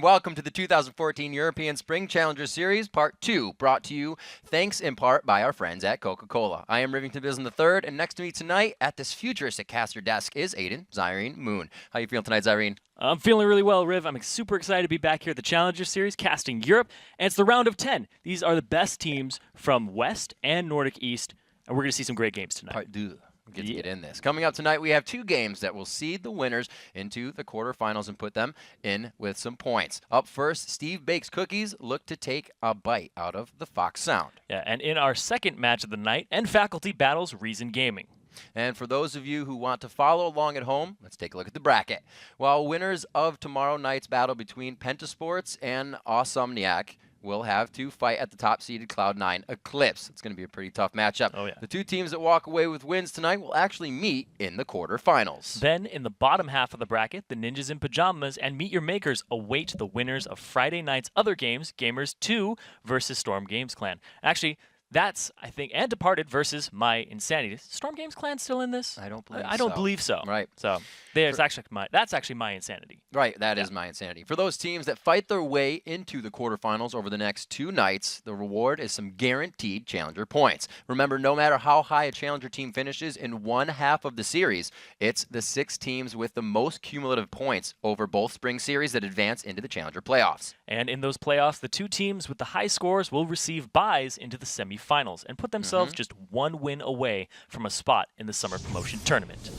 Welcome to the 2014 European Spring Challenger Series, Part 2, brought to you thanks in part by our friends at Coca-Cola. I am Rivington Bism III, and next to me tonight at this futuristic caster desk is Aiden Zyrene Moon. How you feeling tonight, Zyrene? I'm feeling really well, Riv. I'm super excited to be back here at the Challenger Series, casting Europe, and it's the round of 10. These are the best teams from West and Nordic East, and we're going to see some great games tonight. Part 2. To get in this. Coming up tonight, we have two games that will seed the winners into the quarterfinals and put them in with some points. Up first, Steve Bakes Cookies look to take a bite out of the Fox Sound. Yeah, and in our second match of the night, and faculty battles Reason Gaming. And for those of you who want to follow along at home, let's take a look at the bracket. While winners of tomorrow night's battle between Pentasports and Awesomniac will have to fight at the top-seeded Cloud9 Eclipse. It's going to be a pretty tough matchup. Oh, yeah. The two teams that walk away with wins tonight will actually meet in the quarterfinals. Then, in the bottom half of the bracket, the Ninjas in Pajamas and Meet Your Makers await the winners of Friday night's other games, Gamers 2 versus Storm Games Clan. Actually, that's, I think, and Departed versus My Insanity. Is Storm Games Clan still in this? I don't believe so. I don't believe so. Right. So that's actually My Insanity. Right, that is My Insanity. For those teams that fight their way into the quarterfinals over the next two nights, the reward is some guaranteed Challenger points. Remember, no matter how high a Challenger team finishes in one half of the series, it's the 6 teams with the most cumulative points over both spring series that advance into the Challenger playoffs. And in those playoffs, the two teams with the high scores will receive buys into the semifinals and put themselves just one win away from a spot in the summer promotion tournament.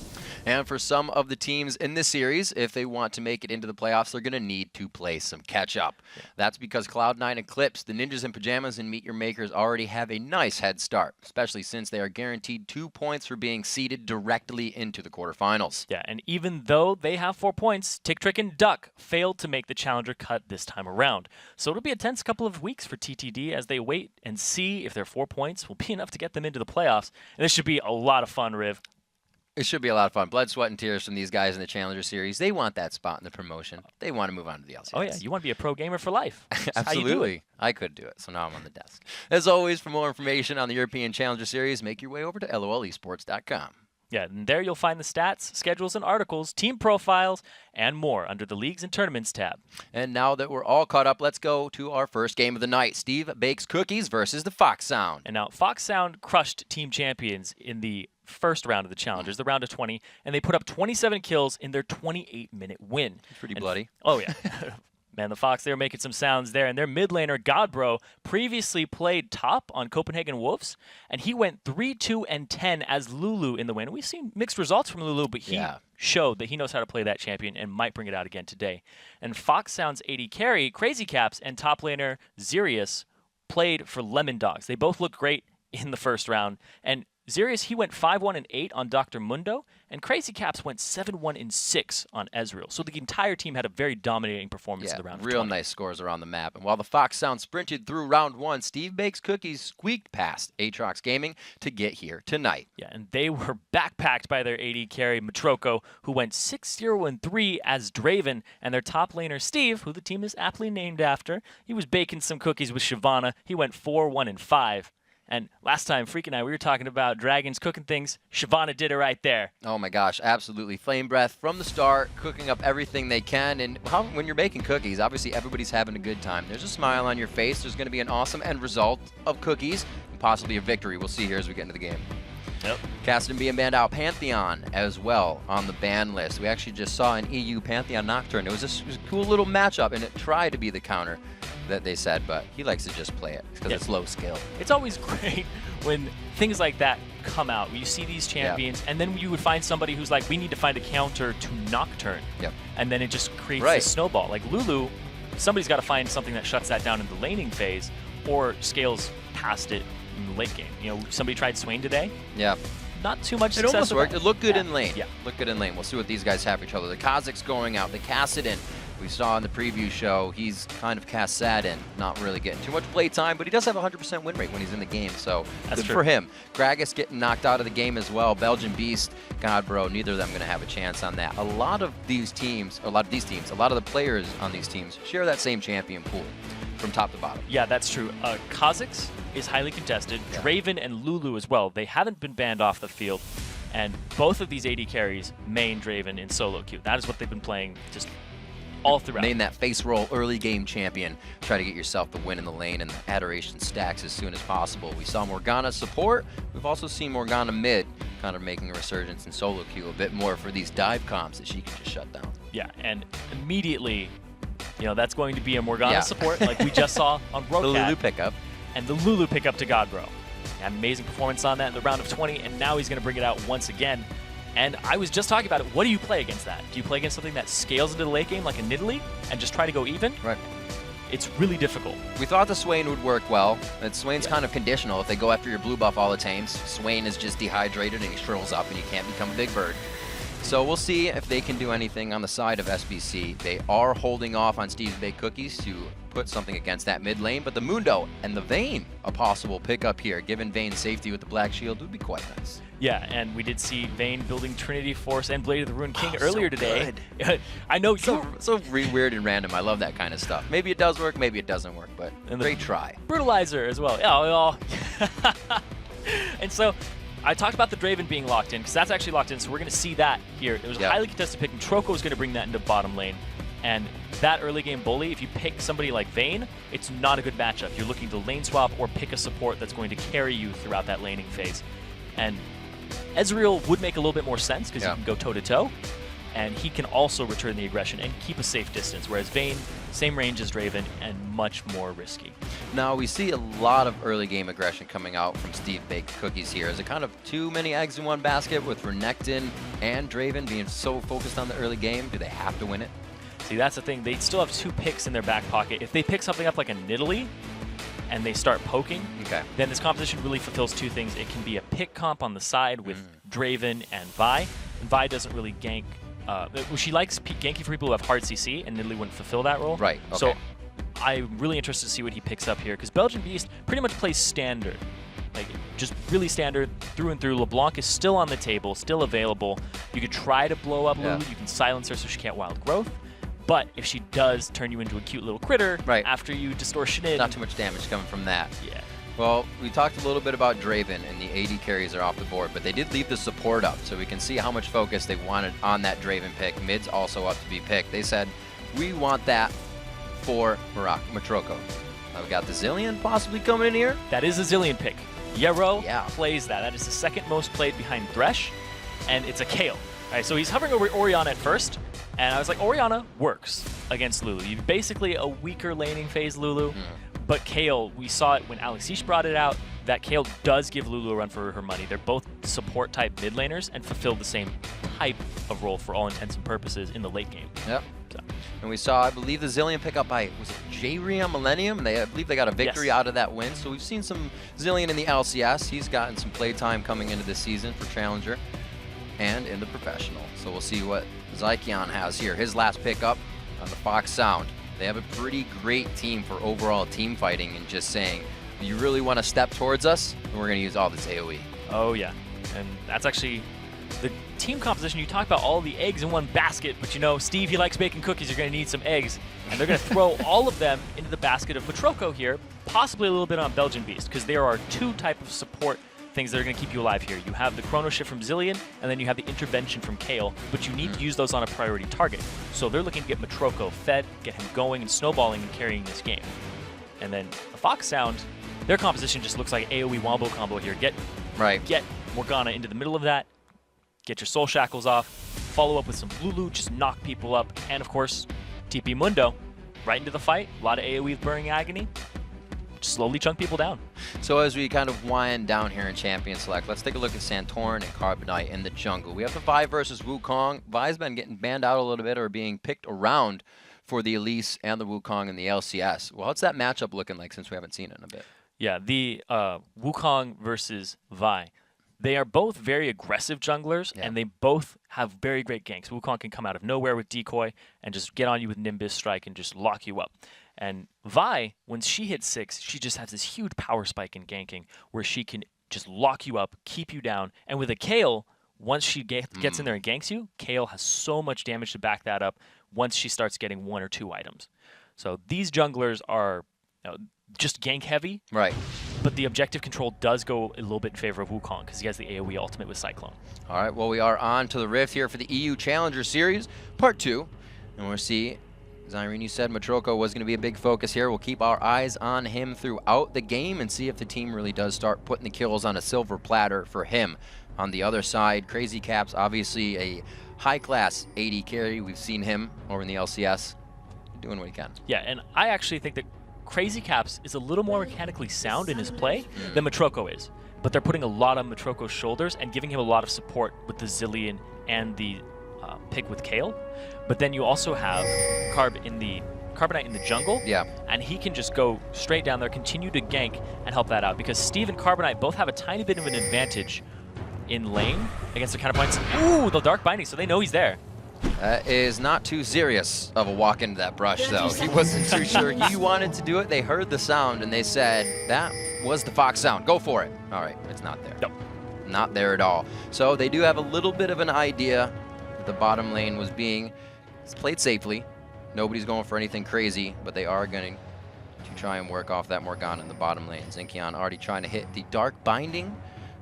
And for some of the teams in this series, if they want to make it into the playoffs, they're going to need to play some catch-up. Yeah. That's because Cloud9 Eclipse, the Ninjas in Pajamas, and Meet Your Makers already have a nice head start, especially since they are guaranteed 2 points for being seeded directly into the quarterfinals. Yeah, and even though they have 4 points, Tick, Trick, and Duck failed to make the Challenger cut this time around. So it'll be a tense couple of weeks for TTD as they wait and see if their 4 points will be enough to get them into the playoffs. And this should be a lot of fun, Riv. It should be a lot of fun. Blood, sweat, and tears from these guys in the Challenger Series. They want that spot in the promotion. They want to move on to the LCS. Oh, yeah. You want to be a pro gamer for life. Absolutely. I could do it, so now I'm on the desk. As always, for more information on the European Challenger Series, make your way over to lolesports.com. Yeah, and there you'll find the stats, schedules, and articles, team profiles, and more under the Leagues and Tournaments tab. And now that we're all caught up, let's go to our first game of the night. Steve Bakes Cookies versus the Fox Sound. And now, Fox Sound crushed team champions in the first round of the Challengers, the round of 20, and they put up 27 kills in their 28-minute win. It's pretty bloody. Oh, yeah. Man, the Fox, they were making some sounds there. And their mid laner, Godbro, previously played top on Copenhagen Wolves, and he went 3-2-10 as Lulu in the win. We've seen mixed results from Lulu, but he showed that he knows how to play that champion and might bring it out again today. And Fox Sound's AD carry, Crazy Caps, and top laner, Xerius, played for Lemon Dogs. They both looked great in the first round. And Xerius, he went 5-1-8 on Dr. Mundo, and Crazy Caps went 7-1-6 on Ezreal. So the entire team had a very dominating performance in the round of 20. Real nice scores around the map. And while the Fox Sound sprinted through round 1, Steve Bakes Cookies squeaked past Aatrox Gaming to get here tonight. Yeah, and they were backpacked by their AD carry, Matroko, who went 6-0-3 as Draven, and their top laner, Steve, who the team is aptly named after. He was baking some cookies with Shyvana. He went 4-1-5. And last time, Freak and I, we were talking about dragons cooking things. Shyvana did it right there. Oh my gosh, absolutely. Flame Breath from the start, cooking up everything they can. And when you're baking cookies, obviously everybody's having a good time. There's a smile on your face. There's going to be an awesome end result of cookies and possibly a victory. We'll see here as we get into the game. Yep. Casted being banned out, Pantheon as well on the ban list. We actually just saw an EU Pantheon Nocturne. It was a cool little matchup, and it tried to be the counter that they said, but he likes to just play it because it's low skill. It's always great when things like that come out. You see these champions, and then you would find somebody who's like, we need to find a counter to Nocturne. Yep. And then it just creates a snowball. Like Lulu, somebody's got to find something that shuts that down in the laning phase or scales past it in the late game. You know, somebody tried Swain today. Yeah. Not too much It success. almost worked. It looked good in lane. Yeah. Looked good in lane. We'll see what these guys have for each other. The Kazakh's going out. The Kassadin, we saw in the preview show, he's kind of Kassadin, not really getting too much play time, but he does have a 100% win rate when he's in the game, so that's good true for him. Gragas getting knocked out of the game as well. Belgian Beast, God, bro, neither of them going to have a chance on that. A lot of the players on these teams share that same champion pool from top to bottom. Yeah, that's true. Kazakh's is highly contested. Yeah. Draven and Lulu as well. They haven't been banned off the field. And both of these AD carries main Draven in solo queue. That is what they've been playing just all throughout. Main that face roll early game champion. Try to get yourself the win in the lane and the adoration stacks as soon as possible. We saw Morgana support. We've also seen Morgana mid kind of making a resurgence in solo queue a bit more for these dive comps that she can just shut down. Yeah, and immediately, that's going to be a Morgana support like we just saw on Brocat. The Lulu pickup. And the Lulu pickup to Godbro. Amazing performance on that in the round of 20, and now he's going to bring it out once again. And I was just talking about it. What do you play against that? Do you play against something that scales into the late game like a Nidalee and just try to go even? Right. It's really difficult. We thought the Swain would work well. And Swain's kind of conditional. If they go after your blue buff all the times, Swain is just dehydrated and he shrivels up and you can't become a big bird. So we'll see if they can do anything on the side of SBC. They are holding off on Steve's Baked Cookies to put something against that mid lane, but the Mundo and the Vayne, a possible pickup here. Given Vayne's safety with the Black Shield would be quite nice. Yeah, and we did see Vayne building Trinity Force and Blade of the Ruined King earlier today. Good. I know so weird and random. I love that kind of stuff. Maybe it does work, maybe it doesn't work, but great try. Brutalizer as well. Yeah, and so I talked about the Draven being locked in because that's actually locked in, so we're going to see that here. It was a highly contested pick, and Troko is going to bring that into bottom lane. And that early game bully, if you pick somebody like Vayne, it's not a good matchup. You're looking to lane swap or pick a support that's going to carry you throughout that laning phase. And Ezreal would make a little bit more sense because he can go toe-to-toe, and he can also return the aggression and keep a safe distance, whereas Vayne, same range as Draven and much more risky. Now, we see a lot of early game aggression coming out from Steve Baked Cookies here. Is it kind of too many eggs in one basket with Renekton and Draven being so focused on the early game? Do they have to win it? See, that's the thing. They still have 2 picks in their back pocket. If they pick something up like a Nidalee and they start poking, then this composition really fulfills 2 things. It can be a pick comp on the side with Draven and Vi. And Vi doesn't really gank. She likes ganking for people who have hard CC, and Nidalee wouldn't fulfill that role. Right. Okay. So I'm really interested to see what he picks up here, because Belgian Beast pretty much plays standard. Like, just really standard through and through. LeBlanc is still on the table, still available. You could try to blow up Lulu. You can silence her so she can't wild growth. But if she does turn you into a cute little critter after you distortion it... Not too much damage coming from that. Yeah. Well, we talked a little bit about Draven, and the AD carries are off the board, but they did leave the support up, so we can see how much focus they wanted on that Draven pick. Mid's also up to be picked. They said, we want that for Matroko. We got the Zillion possibly coming in here. That is a Zillion pick. Yero plays that. That is the second most played behind Thresh, and it's a Kayle. All right, so he's hovering over Orianna at first, and I was like, Orianna works against Lulu. You're basically a weaker laning phase Lulu, but Kayle, we saw it when Alexish brought it out, that Kayle does give Lulu a run for her money. They're both support-type mid laners and fulfill the same type of role for all intents and purposes in the late game. Yep. So. And we saw, I believe, the Zillion pick up by, was it J-Ri on Millennium? I believe they got a victory out of that win. So we've seen some Zillion in the LCS. He's gotten some play time coming into this season for Challenger and in the Professional. So we'll see what Zykion has here. His last pickup on the Fox Sound. They have a pretty great team for overall team fighting and just saying, you really want to step towards us? And we're going to use all this AoE. Oh, yeah. And that's actually the team composition. You talk about all the eggs in one basket, but you know, Steve, he likes baking cookies. You're going to need some eggs. And they're going to throw all of them into the basket of Matroko here, possibly a little bit on Belgian Beast, because there are 2 types of support things that are going to keep you alive here. You have the Chrono Shift from Zillion, and then you have the Intervention from Kayle, but you need to use those on a priority target. So they're looking to get Matroko fed, get him going and snowballing and carrying this game. And then the Fox Sound, their composition just looks like AoE wombo combo here. Get Morgana into the middle of that, get your Soul Shackles off, follow up with some Lulu, just knock people up, and of course, TP Mundo, right into the fight. A lot of AoE with Burning Agony. Slowly chunk people down. So as we kind of wind down here in Champion Select, let's take a look at Santorin and Carbonite in the jungle. We have the Vi versus Wukong. Vi's been getting banned out a little bit or being picked around for the Elise and the Wukong in the LCS. Well, what's that matchup looking like since we haven't seen it in a bit? Yeah, the Wukong versus Vi. They are both very aggressive junglers, and they both have very great ganks. Wukong can come out of nowhere with Decoy and just get on you with Nimbus Strike and just lock you up. And Vi, when she hits 6, she just has this huge power spike in ganking where she can just lock you up, keep you down. And with a Kayle, once she gets in there and ganks you, Kayle has so much damage to back that up once she starts getting 1 or 2 items. So these junglers are just gank heavy. Right. But the objective control does go a little bit in favor of Wukong because he has the AoE ultimate with Cyclone. All right, well, we are on to the Rift here for the EU Challenger Series, Part 2. And we'll see Zyrene, you said Matroko was going to be a big focus here. We'll keep our eyes on him throughout the game and see if the team really does start putting the kills on a silver platter for him. On the other side, Crazy Caps, obviously a high-class AD carry. We've seen him over in the LCS doing what he can. Yeah, and I actually think that Crazy Caps is a little more mechanically sound in his play than Matroko is. But they're putting a lot on Matroko's shoulders and giving him a lot of support with the Zillion and the pick with Kale. But then you also have Carbonite in the jungle, and he can just go straight down there, continue to gank, and help that out. Because Steve and Carbonite both have a tiny bit of an advantage in lane against the counterpoints. Ooh, the Dark Binding, so they know he's there. That is not too serious of a walk into that brush, though. He wasn't too sure he wanted to do it. They heard the sound, and they said, that was the Fox sound. Go for it. All right, it's not there. Nope. Not there at all. So they do have a little bit of an idea that the bottom lane was being played safely. Nobody's going for anything crazy, but they are going to try and work off that Morgana in the bottom lane. Zinkion already trying to hit the Dark Binding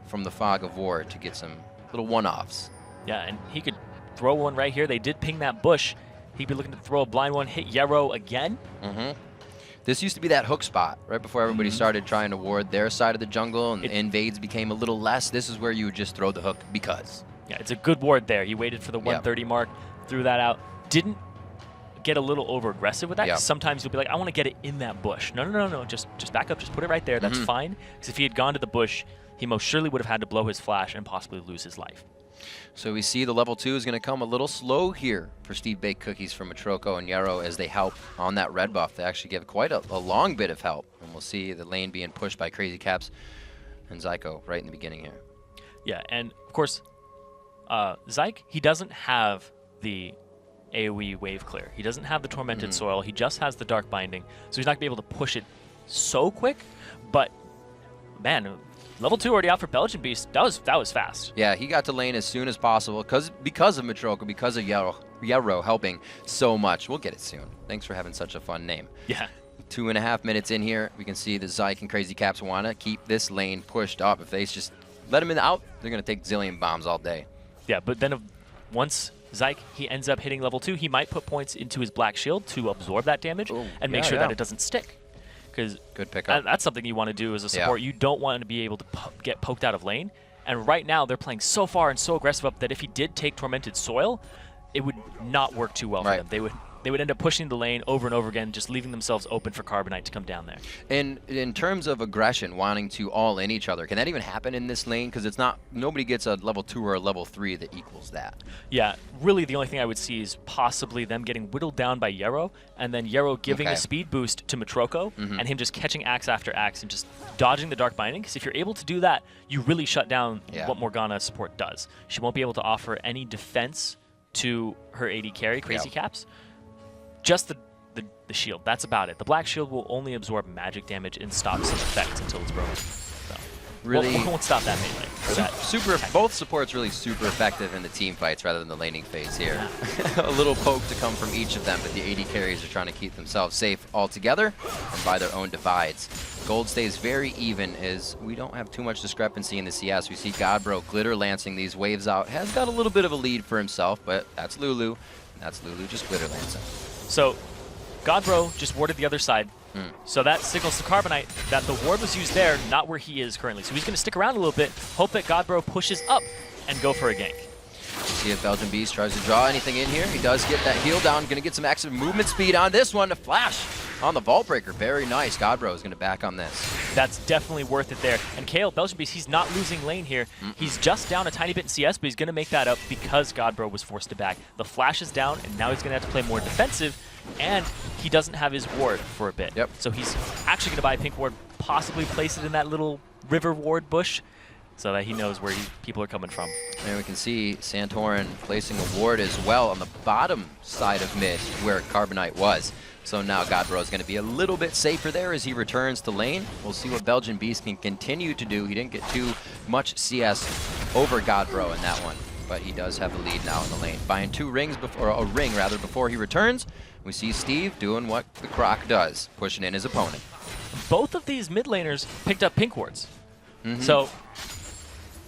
from the Fog of War to get some little one-offs. Yeah, and he could throw one right here. They did ping that bush. He'd be looking to throw a blind one, hit Yarrow again. This used to be that hook spot right before everybody started trying to ward their side of the jungle and the invades became a little less. This is where you would just throw the hook because. Yeah, it's a good ward there. He waited for the 130 mark, threw that out. Didn't get a little over aggressive with that. 'Cause sometimes you'll be like, I want to get it in that bush. No. Just back up. Just put it right there. That's fine. Because if he had gone to the bush, he most surely would have had to blow his flash and possibly lose his life. So we see the level 2 is going to come a little slow here for Steve Baked Cookies from Matroko and Yarrow as they help on that red buff. They actually give quite a long bit of help. And we'll see the lane being pushed by Crazy Caps and Zyko right in the beginning here. Yeah, and of course, Zyke, he doesn't have the AoE wave clear. He doesn't have the Tormented Soil. He just has the Dark Binding. So he's not going to be able to push it so quick. But, man, level 2 already out for Belgian Beast. That was fast. Yeah, he got to lane as soon as possible because of Matroko, because of Yarrow helping so much. We'll get it soon. Thanks for having such a fun name. Yeah. 2.5 minutes in here, we can see the Zyke and Crazy Caps want to keep this lane pushed up. If they just let him out, they're going to take zillion bombs all day. Yeah, but then once Zyke, he ends up hitting level 2, he might put points into his Black Shield to absorb that damage and make sure that it doesn't stick. Because good pickup. That's something you want to do as a support. You don't want to be able to get poked out of lane. And right now, they're playing so far and so aggressive up that if he did take Tormented Soil, it would not work too well for them. They would end up pushing the lane over and over again, just leaving themselves open for Carbonite to come down there. And in terms of aggression, wanting to all in each other, can that even happen in this lane? Because it's not, nobody gets a level 2 or a level 3 that equals that. Yeah, really the only thing I would see is possibly them getting whittled down by Yarrow, and then Yarrow giving a speed boost to Matroko, and him just catching axe after axe and just dodging the Dark Binding. Because if you're able to do that, you really shut down what Morgana support does. She won't be able to offer any defense to her AD carry, Crazy Caps. Just the shield. That's about it. The Black Shield will only absorb magic damage and stop some effects until it's broken. So really won't stop that melee. Both supports really super effective in the team fights rather than the laning phase here. A little poke to come from each of them, but the AD carries are trying to keep themselves safe altogether and by their own divides. Gold stays very even as we don't have too much discrepancy in the CS. We see Godbro glitter lancing these waves out. Has got a little bit of a lead for himself, but that's Lulu. And that's Lulu just glitter lancing. So, Godbro just warded the other side. So that signals to Carbonite that the ward was used there, not where he is currently. So he's going to stick around a little bit, hope that Godbro pushes up and go for a gank. See if Belgian Beast tries to draw anything in here. He does get that heal down. Going to get some extra movement speed on this one. A flash on the Vault Breaker. Very nice. Godbro is going to back on this. That's definitely worth it there. And Kale, Belgian Beast, he's not losing lane here. He's just down a tiny bit in CS, but he's going to make that up because Godbro was forced to back. The flash is down, and now he's going to have to play more defensive, and he doesn't have his ward for a bit. So he's actually going to buy a pink ward, possibly place it in that little river ward bush, so that he knows where people are coming from. And we can see Santorin placing a ward as well on the bottom side of mid where Carbonite was. So now Godbro is going to be a little bit safer there as he returns to lane. We'll see what Belgian Beast can continue to do. He didn't get too much CS over Godbro in that one, but he does have the lead now in the lane. Buying 2 rings before, or a ring rather, before he returns. We see Steve doing what the Croc does, pushing in his opponent. Both of these mid laners picked up pink wards. So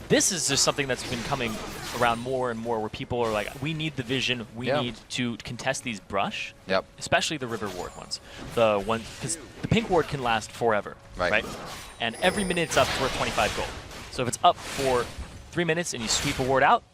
this is just something that's been coming around more and more where people are like, we need the vision, we Yeah. need to contest these brush, Yep. especially the river ward ones. The one, because the pink ward can last forever, Right. And every minute it's up, it's worth 25 gold. So if it's up for 3 minutes and you sweep a ward out,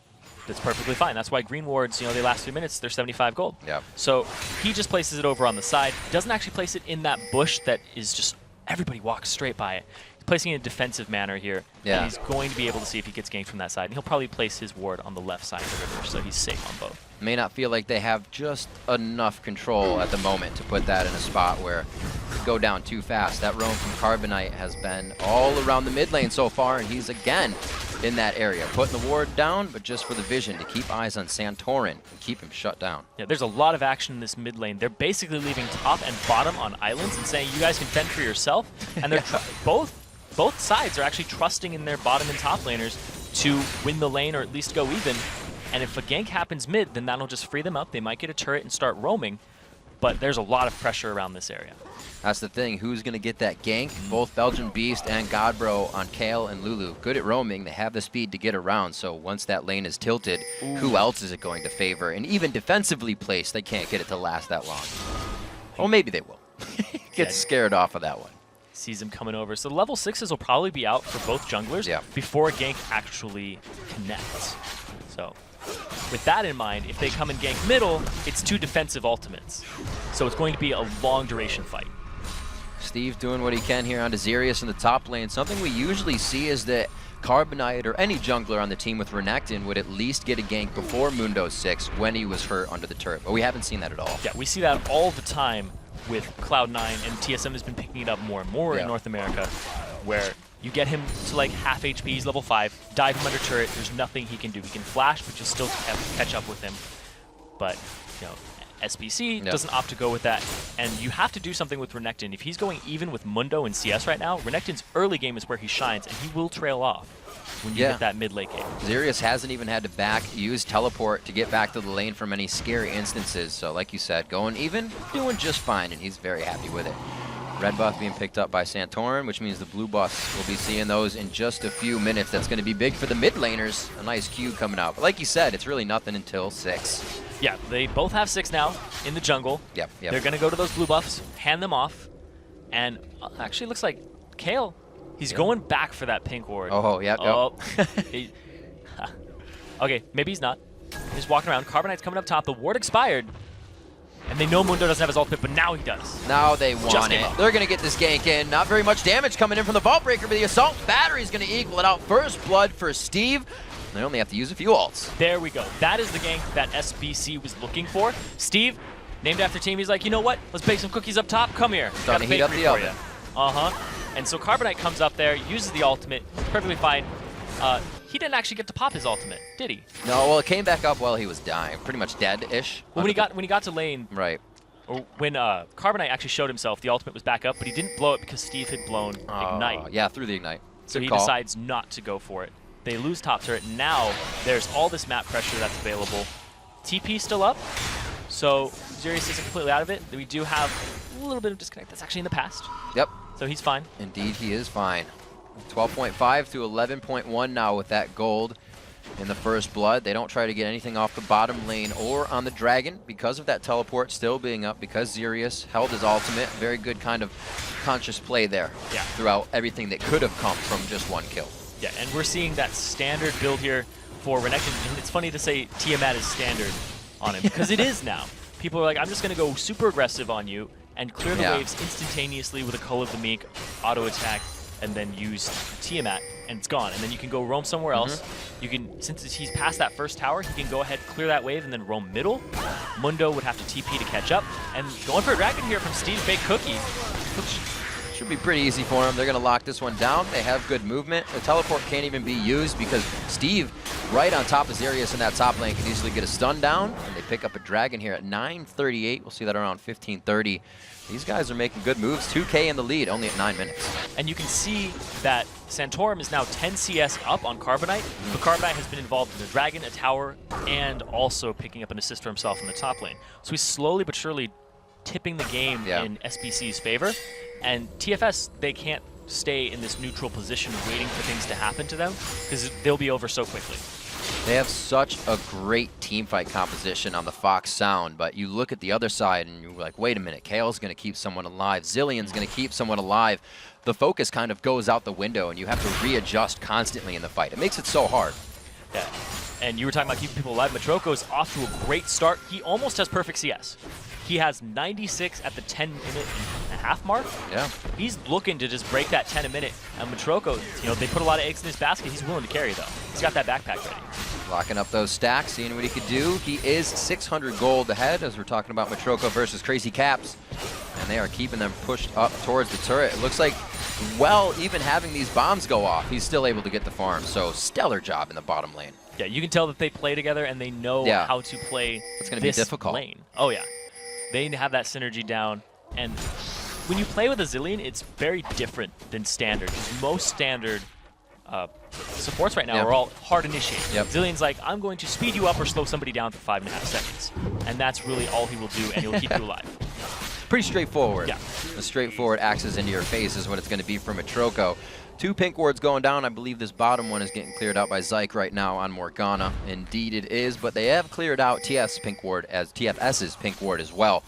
that's perfectly fine. That's why green wards, they last 3 minutes, they're 75 gold. Yeah. So he just places it over on the side, doesn't actually place it in that bush that is just, everybody walks straight by it. He's placing it in a defensive manner here. Yeah. And he's going to be able to see if he gets ganked from that side. And he'll probably place his ward on the left side of the river, so he's safe on both. May not feel like they have just enough control at the moment to put that in a spot where it could go down too fast. That roam from Carbonite has been all around the mid lane so far, and he's again in that area, putting the ward down, but just for the vision to keep eyes on Santorin and keep him shut down. Yeah, there's a lot of action in this mid lane. They're basically leaving top and bottom on islands and saying, you guys can fend for yourself. And they're both sides are actually trusting in their bottom and top laners to win the lane or at least go even. And if a gank happens mid, then that'll just free them up. They might get a turret and start roaming, but there's a lot of pressure around this area. That's the thing. Who's going to get that gank? Both Belgian Beast and Godbro on Kale and Lulu. Good at roaming. They have the speed to get around, so once that lane is tilted, who else is it going to favor? And even defensively placed, they can't get it to last that long. Well, maybe they will. Get scared off of that one. Sees him coming over. So the level 6s will probably be out for both junglers before a gank actually connects. So with that in mind, if they come and gank middle, it's 2 defensive ultimates. So it's going to be a long duration fight. Steve doing what he can here onto Xerius in the top lane. Something we usually see is that Carbonite or any jungler on the team with Renekton would at least get a gank before Mundo 6 when he was hurt under the turret, but we haven't seen that at all. Yeah, we see that all the time with Cloud9, and TSM has been picking it up more and more in North America, where you get him to like half HP, he's level 5, dive him under turret, there's nothing he can do. He can flash, but you'll still catch up with him. But, SBC doesn't opt to go with that, and you have to do something with Renekton. If he's going even with Mundo and CS right now, Renekton's early game is where he shines, and he will trail off when you hit that mid-late game. Xerius hasn't even had to use teleport to get back to the lane from any scary instances, so like you said, going even, doing just fine, and he's very happy with it. Red buff being picked up by Santorin, which means the blue buffs will be seeing those in just a few minutes. That's going to be big for the mid laners. A nice Q coming out. But like you said, it's really nothing until 6. Yeah, they both have 6 now in the jungle. Yep. They're going to go to those blue buffs, hand them off, and actually looks like Kale, he's going back for that pink ward. Oh, yeah. Okay, maybe he's not. He's walking around. Carbonite's coming up top. The ward expired. And they know Mundo doesn't have his ultimate, but now he does. Now they want it. They're going to get this gank in. Not very much damage coming in from the Vault Breaker, but the Assault Battery is going to equal it out. First blood for Steve. They only have to use a few ults. There we go. That is the gank that SBC was looking for. Steve, named after team, he's like, you know what? Let's bake some cookies up top. Come here. Starting to heat up the oven. And so Carbonite comes up there, uses the ultimate, perfectly fine. He didn't actually get to pop his ultimate, did he? No, well, it came back up while he was dying. Pretty much dead-ish. Well, when he got to lane, right. Or when Carbonite actually showed himself, the ultimate was back up, but he didn't blow it because Steve had blown Ignite. Yeah, through the Ignite. So he decides not to go for it. They lose top turret. Now there's all this map pressure that's available. TP still up, so Xerius isn't completely out of it. We do have a little bit of disconnect. That's actually in the past. Yep. So he's fine. Indeed, he is fine. 12.5 to 11.1 now with that gold in the first blood. They don't try to get anything off the bottom lane or on the dragon because of that teleport still being up, because Xerius held his ultimate. Very good kind of conscious play there throughout everything that could have come from just one kill. Yeah, and we're seeing that standard build here for Renekton. And it's funny to say Tiamat is standard on him, because it is now. People are like, I'm just going to go super aggressive on you and clear the waves instantaneously with a Call of the Meek, auto attack, and then use Tiamat, and it's gone. And then you can go roam somewhere else. You can, since he's past that first tower, he can go ahead, clear that wave, and then roam middle. Mundo would have to TP to catch up. And going for a dragon here from Steve's Baked Cookie. Should be pretty easy for them. They're going to lock this one down. They have good movement. The teleport can't even be used because Steve, right on top of Xerius in that top lane, can easily get a stun down. And they pick up a dragon here at 9:38. We'll see that around 15:30. These guys are making good moves. 2K in the lead, only at 9 minutes. And you can see that Santorin is now 10 CS up on Carbonite, but Carbonite has been involved in a dragon, a tower, and also picking up an assist for himself in the top lane. So he's slowly but surely tipping the game in SBC's favor. And TFS, they can't stay in this neutral position waiting for things to happen to them because they'll be over so quickly. They have such a great team fight composition on the Fox Sound, but you look at the other side and you're like, wait a minute, Kale's going to keep someone alive, Zillion's going to keep someone alive. The focus kind of goes out the window and you have to readjust constantly in the fight. It makes it so hard. Yeah. And you were talking about keeping people alive. Matroko's off to a great start. He almost has perfect CS. He has 96 at the 10-minute-and-a-half mark. Yeah. He's looking to just break that 10 a minute. And Matroko, they put a lot of eggs in his basket. He's willing to carry, though. He's got that backpack ready. Locking up those stacks, seeing what he could do. He is 600 gold ahead as we're talking about Matroko versus Crazy Caps. And they are keeping them pushed up towards the turret. It looks like, well, even having these bombs go off, he's still able to get the farm. So stellar job in the bottom lane. Yeah, you can tell that they play together and they know how to play it's gonna be difficult. Lane. Oh, yeah. They have that synergy down. And when you play with a Zillion, it's very different than standard. Most standard supports right now are all hard initiated. Yep. Zillion's like, I'm going to speed you up or slow somebody down for 5.5 seconds. And that's really all he will do, and he'll keep you alive. Pretty straightforward. Yeah. A straightforward axes into your face is what it's going to be for Matroko. 2 pink wards going down. I believe this bottom one is getting cleared out by Zyke right now on Morgana. Indeed it is, but they have cleared out TFS's pink ward as well.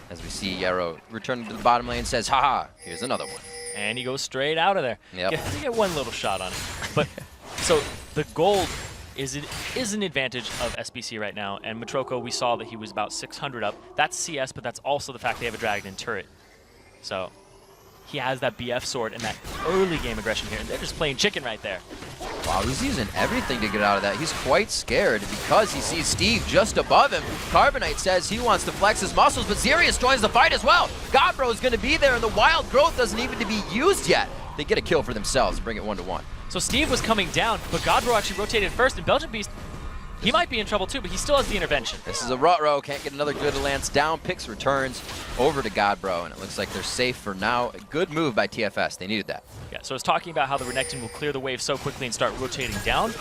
As we see Yarrow returning to the bottom lane, says, haha, here's another one. And he goes straight out of there. Yep. You get one little shot on it. But so the gold is an advantage of SBC right now. And Matroko, we saw that he was about 600 up. That's CS, but that's also the fact they have a Dragon turret. So he has that BF sword and that early game aggression here. And they're just playing chicken right there. Wow, he's using everything to get out of that. He's quite scared because he sees Steve just above him. Carbonite says he wants to flex his muscles, but Zirius joins the fight as well. Godbro is going to be there, and the wild growth doesn't even to be used yet. They get a kill for themselves, bring it 1-1. So Steve was coming down, but Godbro actually rotated first, and Belgian Beast, he might be in trouble too, but he still has the intervention. This is a Rutro, can't get another good lance down. Pix returns over to Godbro, and it looks like they're safe for now. A good move by TFS, they needed that. Yeah, so it's talking about how the Renekton will clear the wave so quickly and start rotating down.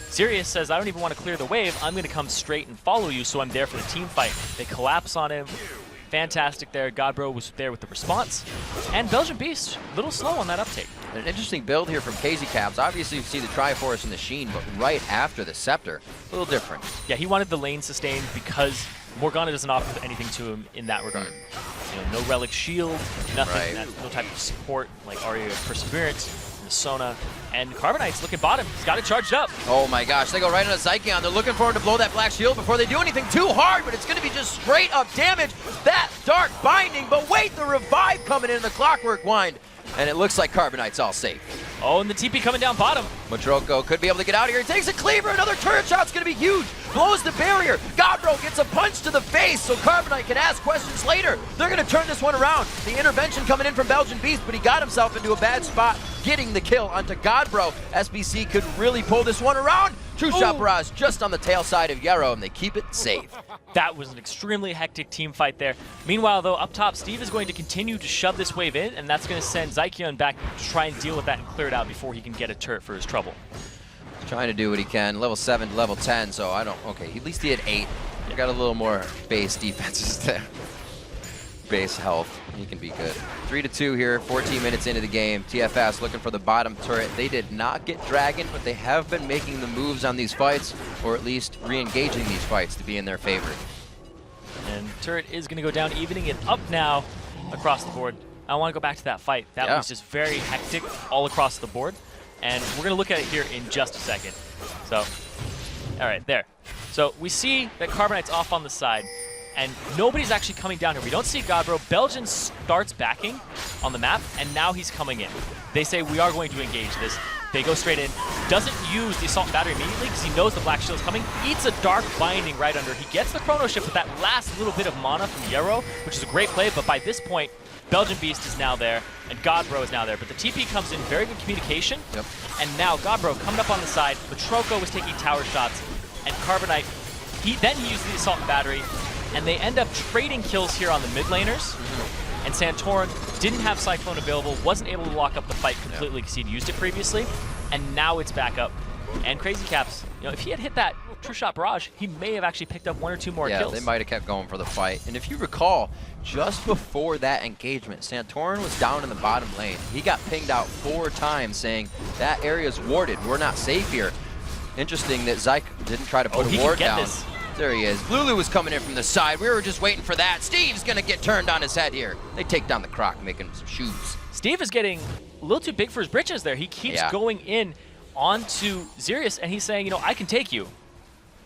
Sirius says, I don't even want to clear the wave, I'm going to come straight and follow you, so I'm there for the team fight. They collapse on him. Fantastic there. Godbro was there with the response. And Belgian Beast, a little slow on that uptake. An interesting build here from KZ Caps. Obviously, you see the Triforce and the Sheen, but right after the Scepter, a little different. Yeah, he wanted the lane sustained because Morgana doesn't offer anything to him in that regard. No Relic Shield, nothing, no type of support like Aria of Perseverance, Sona, and Carbonite's looking bottom. He's got it charged up. Oh my gosh, they go right on a Zykeon. They're looking for him to blow that black shield before they do anything too hard, but it's going to be just straight up damage. That dark binding, but wait, the revive coming in the clockwork wind. And it looks like Carbonite's all safe. Oh, and the TP coming down bottom. Matroko could be able to get out of here. He takes a cleaver, another turret shot's going to be huge. Blows the barrier. Godbro gets a punch to the face so Carbonite can ask questions later. They're going to turn this one around. The intervention coming in from Belgian Beast, but he got himself into a bad spot, getting the kill onto Godbro. SBC could really pull this one around. True Shot Barrage just on the tail side of Yarrow, and they keep it safe. That was an extremely hectic team fight there. Meanwhile, though, up top, Steve is going to continue to shove this wave in, and that's going to send Zykeon back to try and deal with that and clear it out before he can get a turret for his trouble. He's trying to do what he can. Level 7 to level 10, so I don't... Okay, at least he had 8. He got a little more base defenses there. Base health. He can be good. 3-2 here, 14 minutes into the game. TFS looking for the bottom turret. They did not get Dragon, but they have been making the moves on these fights, or at least re-engaging these fights to be in their favor. And turret is going to go down, evening it up now across the board. I want to go back to that fight. That was just very hectic all across the board. And we're going to look at it here in just a second. So, all right, there. So we see that Carbonite's off on the side. And nobody's actually coming down here. We don't see Godbro. Belgian starts backing on the map, and now he's coming in. They say, we are going to engage this. They go straight in. Doesn't use the Assault and Battery immediately because he knows the Black Shield's coming. Eats a Dark Binding right under. He gets the Chrono Shift with that last little bit of mana from Yarrow, which is a great play, but by this point, Belgian Beast is now there, and Godbro is now there. But the TP comes in, very good communication. Yep. And now Godbro coming up on the side. Matroko was taking tower shots, and Carbonite, he used the Assault and Battery, and they end up trading kills here on the mid laners. And Santorin didn't have Cyclone available, wasn't able to lock up the fight completely because he'd used it previously, and now it's back up. And Crazy Caps, if he had hit that True Shot Barrage, he may have actually picked up 1 or 2 more kills. Yeah, they might have kept going for the fight. And if you recall, just before that engagement, Santorin was down in the bottom lane. He got pinged out 4 times saying, that area's warded, we're not safe here. Interesting that Zyke didn't try to put a he ward can get down. this. There he is. Lulu was coming in from the side. We were just waiting for that. Steve's going to get turned on his head here. They take down the Croc, making him some shoes. Steve is getting a little too big for his britches there. He keeps going in onto Xerius, and he's saying, you know, I can take you,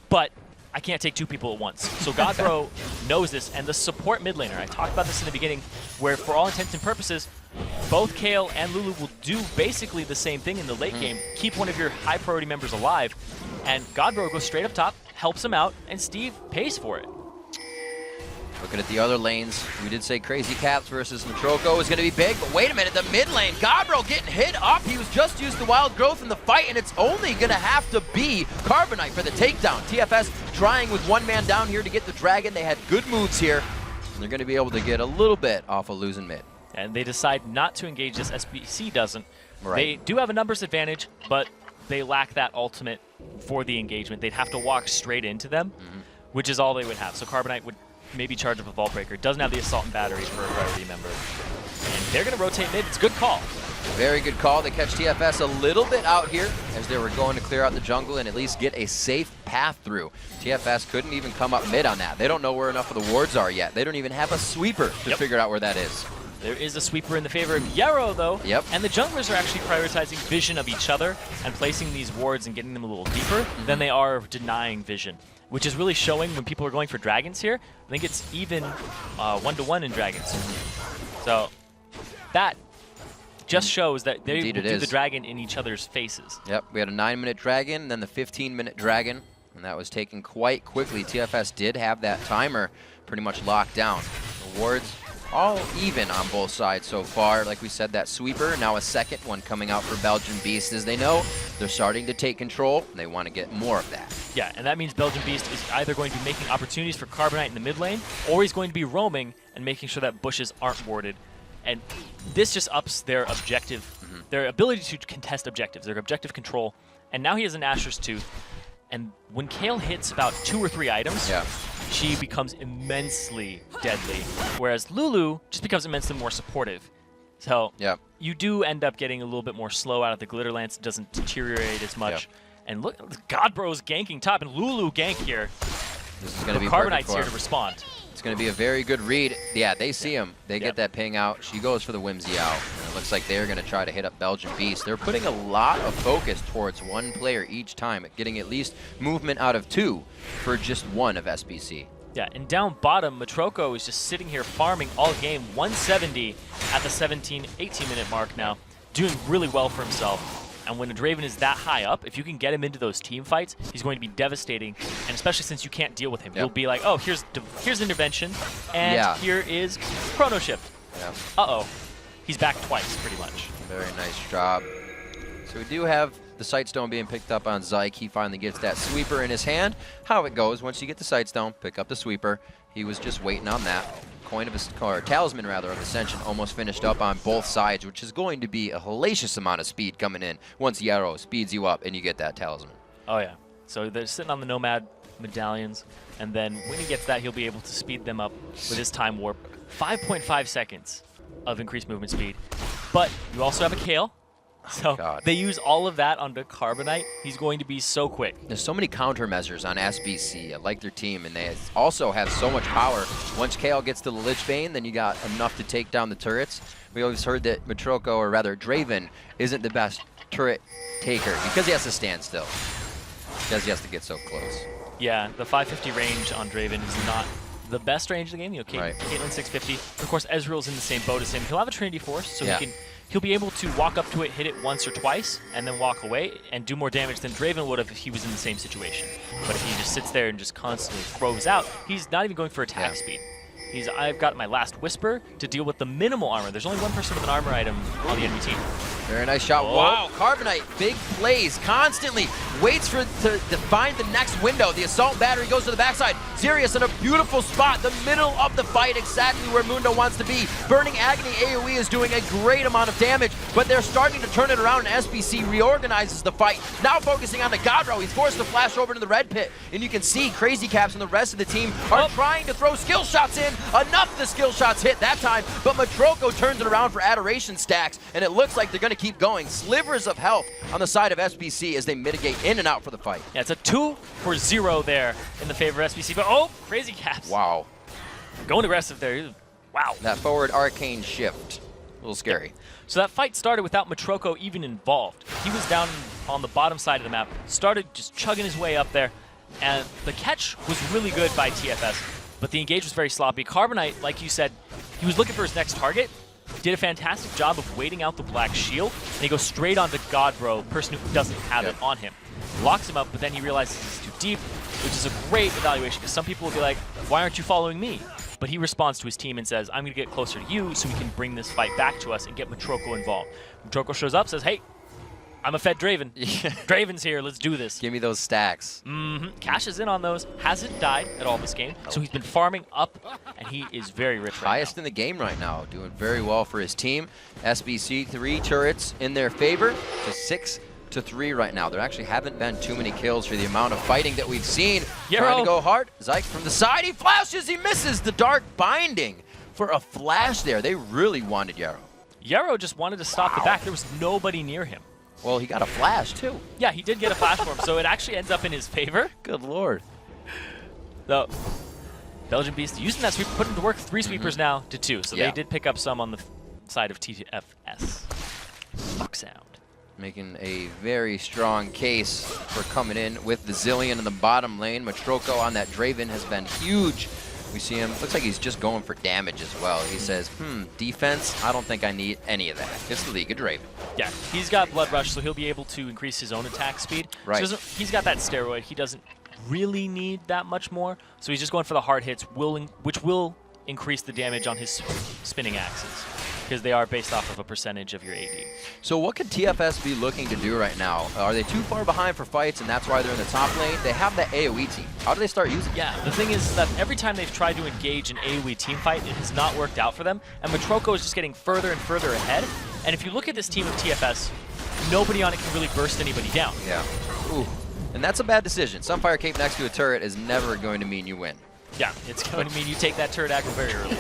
but I can't take two people at once. So Godbro knows this, and the support mid laner, I talked about this in the beginning, where for all intents and purposes, both Kale and Lulu will do basically the same thing in the late game. Keep one of your high priority members alive, and Godbro goes straight up top, helps him out, and Steve pays for it. Looking at the other lanes, we did say Crazy Caps versus Matroko is going to be big, but wait a minute, the mid lane, Godbro getting hit up. He was just used the Wild Growth in the fight, and it's only going to have to be Carbonite for the takedown. TFS trying with one man down here to get the Dragon. They had good moves here, and they're going to be able to get a little bit off of losing mid. And they decide not to engage this. SBC doesn't. Right. They do have a numbers advantage, but they lack that ultimate for the engagement. They'd have to walk straight into them, which is all they would have. So Carbonite would maybe charge up a Vault Breaker. Doesn't have the Assault and Battery for a priority member. And they're going to rotate mid. It's a good call. Very good call. They catch TFS a little bit out here as they were going to clear out the jungle and at least get a safe path through. TFS couldn't even come up mid on that. They don't know where enough of the wards are yet. They don't even have a sweeper to figure out where that is. There is a sweeper in the favor of Yarrow, though. Yep. And the junglers are actually prioritizing vision of each other and placing these wards and getting them a little deeper than they are denying vision, which is really showing when people are going for dragons here. I think it's even 1-to-1 in dragons. So that just shows that they will do the dragon in each other's faces. Yep, we had a 9-minute dragon, then the 15-minute dragon, and that was taken quite quickly. TFS did have that timer pretty much locked down. The wards all even on both sides so far. Like we said, that sweeper, now a second one coming out for Belgian Beast, as they know they're starting to take control, and they want to get more of that. Yeah, and that means Belgian Beast is either going to be making opportunities for Carbonite in the mid lane, or he's going to be roaming and making sure that bushes aren't warded. And this just ups their objective, their ability to contest objectives, their objective control. And now he has an Asher's Tooth, and when Kale hits about 2 or 3 items, she becomes immensely deadly, whereas Lulu just becomes immensely more supportive. So you do end up getting a little bit more slow out of the Glitter Lance. It doesn't deteriorate as much. And look, Godbro's ganking top, and Lulu gank here. This is going to be Carbonite's here to respond. It's going to be a very good read. Yeah, they see him. They get that ping out. She goes for the Whimsy out. And it looks like they're going to try to hit up Belgian Beast. They're putting a lot of focus towards one player each time, getting at least movement out of 2 for just 1 of SBC. Yeah, and down bottom, Matroko is just sitting here farming all game, 170 at the 17, 18-minute mark now, doing really well for himself. And when a Draven is that high up, if you can get him into those team fights, he's going to be devastating. And especially since you can't deal with him, you'll be like, oh, here's intervention, and here is Chrono Shift. Uh-oh. He's back twice, pretty much. Very nice job. So we do have the Sightstone being picked up on Zyke. He finally gets that sweeper in his hand. How it goes, once you get the Sightstone, pick up the sweeper. He was just waiting on that. Coin of or Talisman rather of Ascension almost finished up on both sides, which is going to be a hellacious amount of speed coming in once Yarrow speeds you up and you get that Talisman. Oh yeah. So they're sitting on the Nomad medallions, and then when he gets that, he'll be able to speed them up with his time warp. 5.5 seconds of increased movement speed. But you also have a Kale. So they use all of that onto Carbonite. He's going to be so quick. There's so many countermeasures on SBC. I like their team, and they also have so much power. Once Kale gets to the Lich Bane, then you got enough to take down the turrets. We always heard that Matroko, or rather Draven, isn't the best turret taker because he has to stand still. Because he has to get so close. Yeah, the 550 range on Draven is not the best range of the game. You know, Caitlyn 650. Of course, Ezreal's in the same boat as him. He'll have a Trinity Force, so he'll be able to walk up to it, hit it once or twice, and then walk away and do more damage than Draven would have if he was in the same situation. But if he just sits there and just constantly throws out, he's not even going for attack speed. I've got my last Whisper to deal with the minimal armor. There's only one person with an armor item on the enemy team. Very nice shot. Whoa. Wow, Carbonite, big plays, constantly waits to find the next window. The Assault Battery goes to the backside. Mysterious in a beautiful spot, the middle of the fight, exactly where Mundo wants to be. Burning Agony AoE is doing a great amount of damage, but they're starting to turn it around, and SBC reorganizes the fight. Now focusing on the Godro, he's forced to flash over to the red pit, and you can see Crazy Caps and the rest of the team are trying to throw skill shots in. Enough the skill shots hit that time, but Matroko turns it around for Adoration stacks, and it looks like they're going to keep going. Slivers of health on the side of SBC as they mitigate in and out for the fight. Yeah, it's a 2-for-0 there in the favor of SBC, but Crazy Caps. Wow. Going aggressive there. Wow. That forward arcane shift. A little scary. Yeah. So that fight started without Matroko even involved. He was down on the bottom side of the map, started just chugging his way up there, and the catch was really good by TFS, but the engage was very sloppy. Carbonite, like you said, he was looking for his next target, did a fantastic job of waiting out the black shield, and he goes straight onto Godbro, person who doesn't have it on him. Locks him up, but then he realizes he's too deep, which is a great evaluation, because some people will be like, why aren't you following me? But he responds to his team and says, I'm going to get closer to you so we can bring this fight back to us and get Matroko involved. Matroko shows up, says, hey, I'm a Fed Draven. Draven's here, let's do this. Give me those stacks. Cashes in on those, hasn't died at all this game, so he's been farming up, and he is very rich right Highest in the game right now, doing very well for his team. SBC 3 turrets in their favor to 6-3 right now. There actually haven't been too many kills for the amount of fighting that we've seen. Trying to go hard. Zyke from the side, he flashes, he misses the dark binding for a flash there. They really wanted Yarrow. Yarrow just wanted to stop the back. There was nobody near him. Well, he got a flash too. Yeah, he did get a flash for him, so it actually ends up in his favor. Good lord. The Belgian Beast using that sweep, putting to work 3 sweepers now to 2, so they did pick up some on the side of TFS. Fuck sound. Making a very strong case for coming in with the Zillion in the bottom lane. Matroko on that Draven has been huge. We see him, looks like he's just going for damage as well. He says, defense, I don't think I need any of that. It's the League of Draven. Yeah, he's got Blood Rush, so he'll be able to increase his own attack speed. Right. So he's got that steroid. He doesn't really need that much more. So he's just going for the hard hits, which will increase the damage on his spinning axes, because they are based off of a percentage of your AD. So what could TFS be looking to do right now? Are they too far behind for fights, and that's why they're in the top lane? They have that AoE team. How do they start using it? Yeah, the thing is that every time they've tried to engage an AoE team fight, it has not worked out for them, and Matroko is just getting further and further ahead. And if you look at this team of TFS, nobody on it can really burst anybody down. Yeah. Ooh. And that's a bad decision. Sunfire Cape next to a turret is never going to mean you win. Yeah, it's going to mean you take that turret aggro very early.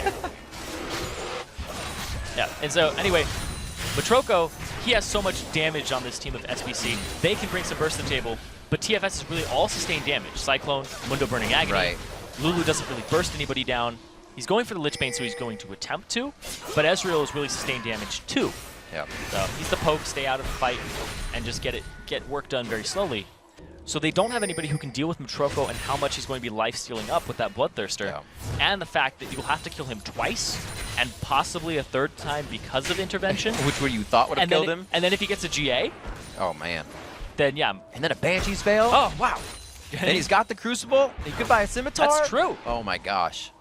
Yeah, and so anyway, Matroko, he has so much damage on this team of SBC. They can bring some burst to the table, but TFS is really all sustained damage. Cyclone, Mundo Burning Agony. Right. Lulu doesn't really burst anybody down. He's going for the Lich Bane, so he's going to attempt to, but Ezreal is really sustained damage too. Yep. So he's the poke, stay out of the fight, and just get work done very slowly. So they don't have anybody who can deal with Matroko and how much he's going to be life-stealing up with that Bloodthirster. And the fact that you'll have to kill him twice, and possibly a third time because of intervention. Which would you thought would have killed him? And then if he gets a GA, oh man. then yeah. And then a Banshee's Veil? Oh, wow. And he's got the Crucible? He could buy a Scimitar? That's true. Oh my gosh.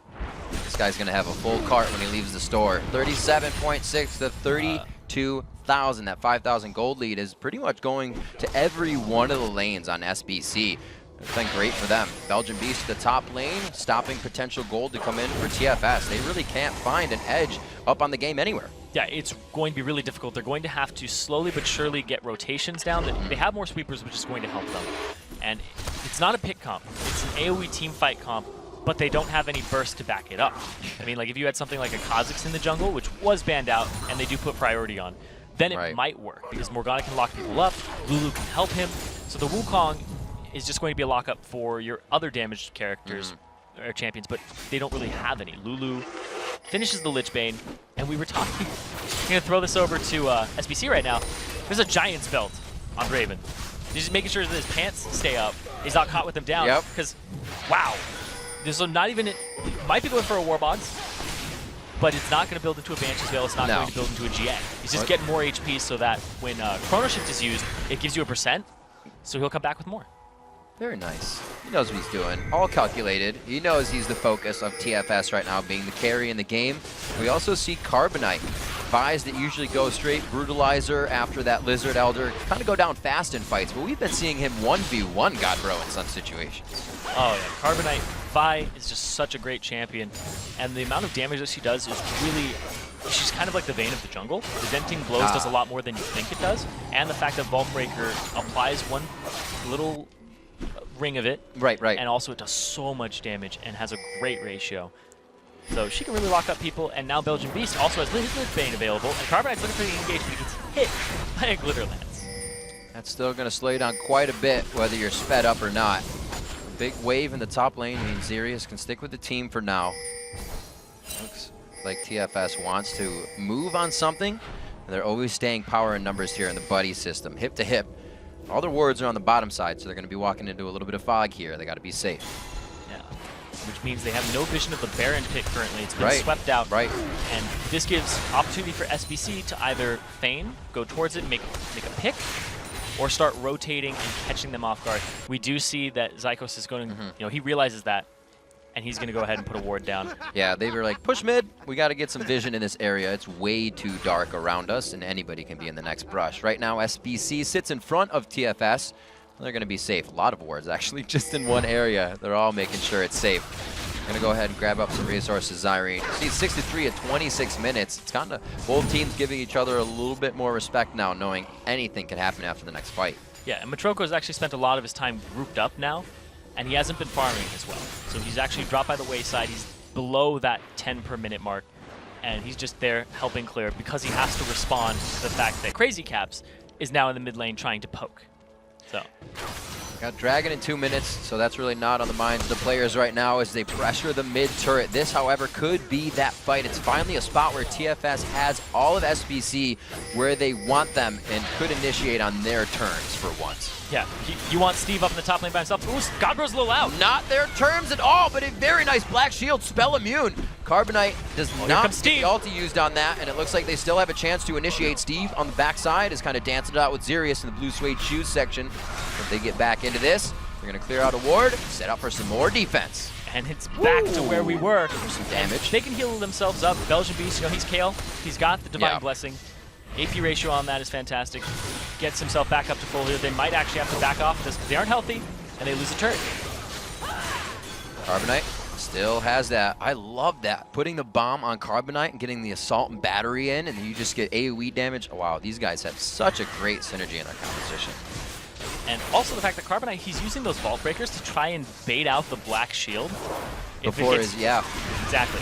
This guy's going to have a full cart when he leaves the store. 37.6 to 32,000. That 5,000 gold lead is pretty much going to every one of the lanes on SBC. It's been great for them. Belgian Beast to the top lane, stopping potential gold to come in for TFS. They really can't find an edge up on the game anywhere. Yeah, it's going to be really difficult. They're going to have to slowly but surely get rotations down. They have more sweepers, which is going to help them. And it's not a pick comp. It's an AoE team fight comp, but they don't have any burst to back it up. I mean, like if you had something like a Kha'Zix in the jungle, which was banned out, and they do put priority on, then it might work, because Morgana can lock people up, Lulu can help him. So the Wukong is just going to be a lockup for your other damaged characters or champions, but they don't really have any. Lulu finishes the Lich Bane, and we were talking. I'm going to throw this over to SBC right now. There's a Giant's Belt on Raven. He's just making sure that his pants stay up. He's not caught with them down. Because, wow. So not even, it might be going for a Warbogs, but it's not going to build into a Banshee's Veil. It's not going to build into a GA. He's just getting more HP so that when Chrono Shift is used, it gives you a %, so he'll come back with more. Very nice. He knows what he's doing. All calculated. He knows he's the focus of TFS right now, being the carry in the game. We also see Carbonite. Buys that usually go straight Brutalizer after that Lizard Elder kind of go down fast in fights, but we've been seeing him 1v1 Godbro in some situations. Oh yeah, Carbonite Vi is just such a great champion, and the amount of damage that she does is really, she's kind of like the Vayne of the jungle. The venting blows does a lot more than you think it does, and the fact that Vault Breaker applies one little ring of it, right, and also it does so much damage and has a great ratio. So she can really lock up people, and now Belgian Beast also has his Bane available, and Carbonite's looking for the engage, but he gets hit by a Glitter Lance. That's still going to slow you down quite a bit, whether you're sped up or not. A big wave in the top lane means Xerius can stick with the team for now. Looks like TFS wants to move on something. They're always staying power in numbers here in the buddy system, hip to hip. All their wards are on the bottom side, so they're going to be walking into a little bit of fog here. They got to be safe. Yeah, which means they have no vision of the Baron pit currently. It's been swept out. And this gives opportunity for SBC to either feign, go towards it, make a pick, or start rotating and catching them off guard. We do see that Zykos is going, you know, he realizes that, and he's going to go ahead and put a ward down. Yeah, they were like, push mid. We got to get some vision in this area. It's way too dark around us, and anybody can be in the next brush. Right now, SBC sits in front of TFS. They're going to be safe. A lot of wards, actually, just in one area. They're all making sure it's safe. Going to go ahead and grab up some resources, Zyrene. See, 63 at 26 minutes. It's kind of both teams giving each other a little bit more respect now, knowing anything can happen after the next fight. Yeah, and Matroko's actually spent a lot of his time grouped up now, and he hasn't been farming as well. So he's actually dropped by the wayside. He's below that 10 per minute mark, and he's just there helping clear because he has to respond to the fact that Crazy Caps is now in the mid lane trying to poke. So got Dragon in 2 minutes, so that's really not on the minds of the players right now as they pressure the mid turret. This, however, could be that fight. It's finally a spot where TFS has all of SBC where they want them and could initiate on their terms for once. Yeah, you want Steve up in the top lane by himself. Ooh, Godbro's a little out. Not their terms at all, but a very nice Black Shield, spell immune. Carbonite does not get the ulti used on that, and it looks like they still have a chance to initiate. Steve on the backside is kind of dancing it out with Xerius in the blue suede shoes section. If they get back into this, they're going to clear out a ward, set up for some more defense. And it's back to where we were. There's some damage. They can heal themselves up. Belgian Beast, you know, he's Kale. He's got the Divine Blessing. AP ratio on that is fantastic. Gets himself back up to full here. They might actually have to back off because they aren't healthy, and they lose a turret. Carbonite still has that. I love that. Putting the bomb on Carbonite and getting the assault and battery in, and you just get AoE damage. Oh, wow, these guys have such a great synergy in their composition. And also the fact that Carbonite, he's using those Vault Breakers to try and bait out the Black Shield. Before his, Exactly.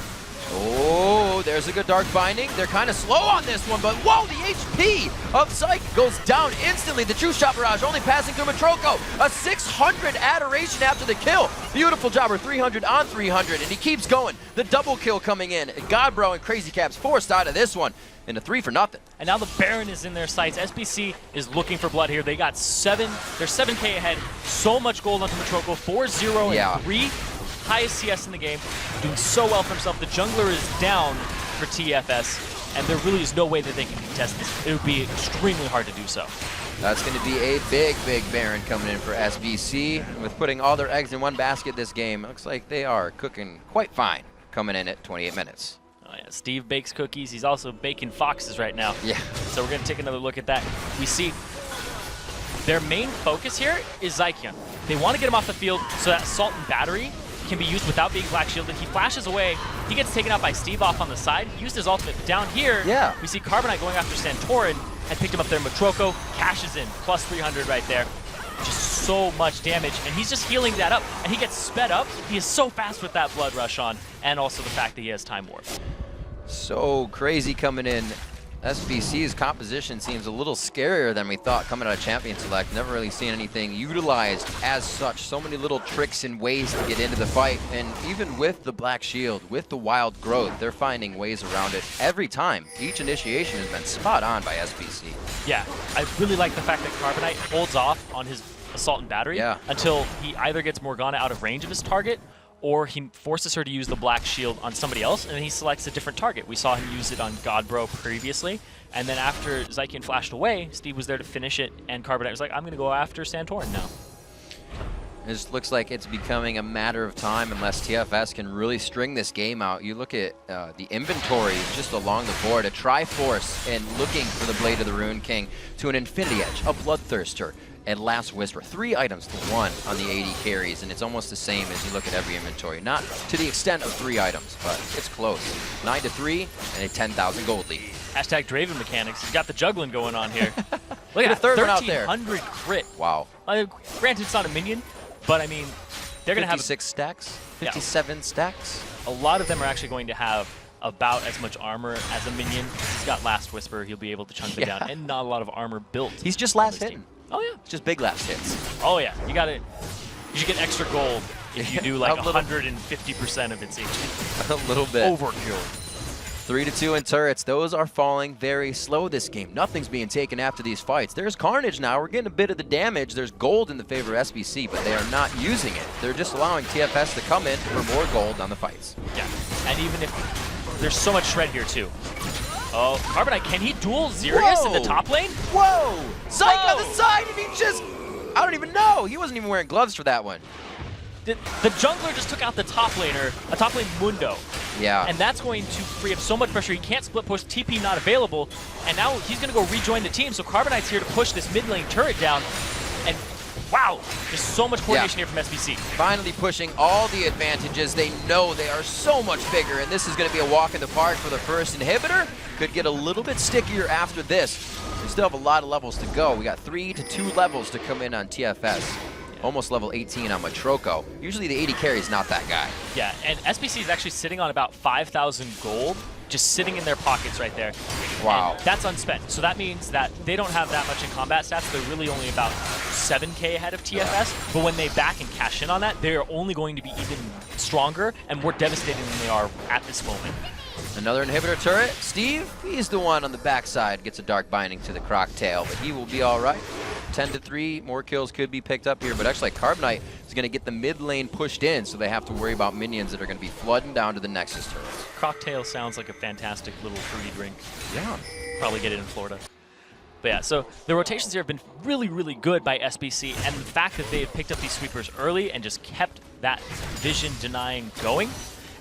Oh, there's a good Dark Binding. They're kind of slow on this one, but whoa, the HP of Psyche goes down instantly. The True Shot Barrage only passing through Matroko. A 600 adoration after the kill. Beautiful jobber, 300 on 300, and he keeps going. The double kill coming in. Godbro and Crazy Caps forced out of this one in a 3-for-0. And now the Baron is in their sights. SBC is looking for blood here. They got they're 7K ahead. So much gold onto Matroko, 4-0 and 3. Highest CS in the game, doing so well for himself. The jungler is down for TFS, and there really is no way that they can contest this. It would be extremely hard to do so. That's going to be a big Baron coming in for SBC. With putting all their eggs in one basket this game, looks like they are cooking quite fine, coming in at 28 minutes. Oh yeah, Steve bakes cookies. He's also baking foxes right now. Yeah. So we're going to take another look at that. We see their main focus here is Zykion. They want to get him off the field so that Assault and Battery can be used without being Black Shielded. He flashes away. He gets taken out by Steve off on the side. He used his ultimate. Down here, we see Carbonite going after Santorin. Had picked him up there. Matroko cashes in. Plus 300 right there. Just so much damage. And he's just healing that up. And he gets sped up. He is so fast with that Blood Rush on. And also the fact that he has Time Warp. So crazy coming in. SBC's composition seems a little scarier than we thought coming out of Champion Select. Never really seen anything utilized as such. So many little tricks and ways to get into the fight. And even with the Black Shield, with the Wild Growth, they're finding ways around it every time. Each initiation has been spot on by SBC. Yeah, I really like the fact that Carbonite holds off on his Assault and Battery until he either gets Morgana out of range of his target, or he forces her to use the Black Shield on somebody else, and then he selects a different target. We saw him use it on Godbro previously, and then after Zykion flashed away, Steve was there to finish it, and Carbonite was like, I'm going to go after Santorin now. It just looks like it's becoming a matter of time unless TFS can really string this game out. You look at the inventory just along the board, a Triforce and looking for the Blade of the Rune King to an Infinity Edge, a Bloodthirster, and Last Whisper. 3 items to 1 on the 80 carries, and it's almost the same as you look at every inventory. Not to the extent of 3 items, but it's close. 9 to 3 and a 10,000 gold lead. Hashtag Draven mechanics. He's got the juggling going on here. Look Get at a third that, one out there. 1,300 crit. Wow. Granted, it's not a minion, but I mean, they're going to have 56 stacks, 57 stacks. a lot of them are actually going to have about as much armor as a minion. He's got Last Whisper. He'll be able to chunk them down, and not a lot of armor built. He's just on last this hitting. team. Oh yeah, It's just big last hits. oh yeah. You got it. You should get extra gold if you do like A little- 150% of its HP. A little bit. Overkill. 3 to 2 in turrets. Those are falling very slow this game. Nothing's being taken after these fights. There's carnage now. We're getting a bit of the damage. There's gold in the favor of SBC, but they are not using it. They're just allowing TFS to come in for more gold on the fights. Yeah, and even if there's so much shred here too. Oh, Carbonite, can he duel Xerius in the Whoa. top lane? Whoa! Psych on the Whoa. side, and he just... I don't even know. He wasn't even wearing gloves for that one. The jungler just took out the top laner, a top lane Mundo. Yeah. And that's going to free up so much pressure. He can't split push, TP not available, and now he's going to go rejoin the team. So Carbonite's here to push this mid lane turret down, and wow, there's so much coordination here from SBC. Finally pushing all the advantages. They know they are so much bigger, and this is going to be a walk in the park for the first inhibitor. Could get a little bit stickier after this. We still have a lot of levels to go. We got 3 to 2 levels to come in on TFS. Almost level 18 on Matroko. Usually the 80 carry is not that guy. Yeah, and SBC is actually sitting on about 5,000 gold, just sitting in their pockets right there. Wow. And that's unspent. So that means that they don't have that much in combat stats. They're really only about 7k ahead of TFS. But when they back and cash in on that, they're only going to be even stronger and more devastating than they are at this moment. Another inhibitor turret. Steve, he's the one on the backside. Gets a dark binding to the croc tail, but he will be all right. 10 to 3, more kills could be picked up here, but actually Carbonite is going to get the mid lane pushed in, so they have to worry about minions that are going to be flooding down to the Nexus turrets. Cocktail sounds like a fantastic little fruity drink. Yeah. Probably get it in Florida. But yeah, so the rotations here have been really, really good by SBC, and the fact that they have picked up these sweepers early and just kept that vision denying going.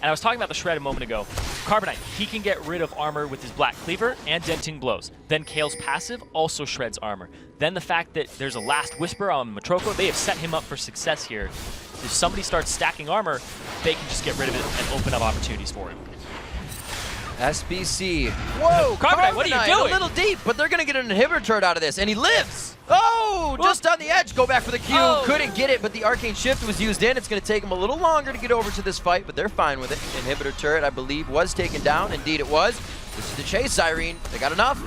And I was talking about the shred a moment ago. Carbonite, he can get rid of armor with his Black Cleaver and Denting Blows. Then Kale's passive also shreds armor. Then the fact that there's a Last Whisper on Matroko, they have set him up for success here. If somebody starts stacking armor, they can just get rid of it and open up opportunities for him. SBC. Whoa, Carbonite, what are you doing? A little deep, but they're going to get an inhibitor turret out of this, and he lives. Oh, just on the edge. Go back for the Q. Oh. Couldn't get it, but the Arcane Shift was used in. It's going to take him a little longer to get over to this fight, but they're fine with it. Inhibitor turret, I believe, was taken down. Indeed, it was. This is the chase, Irene. They got enough.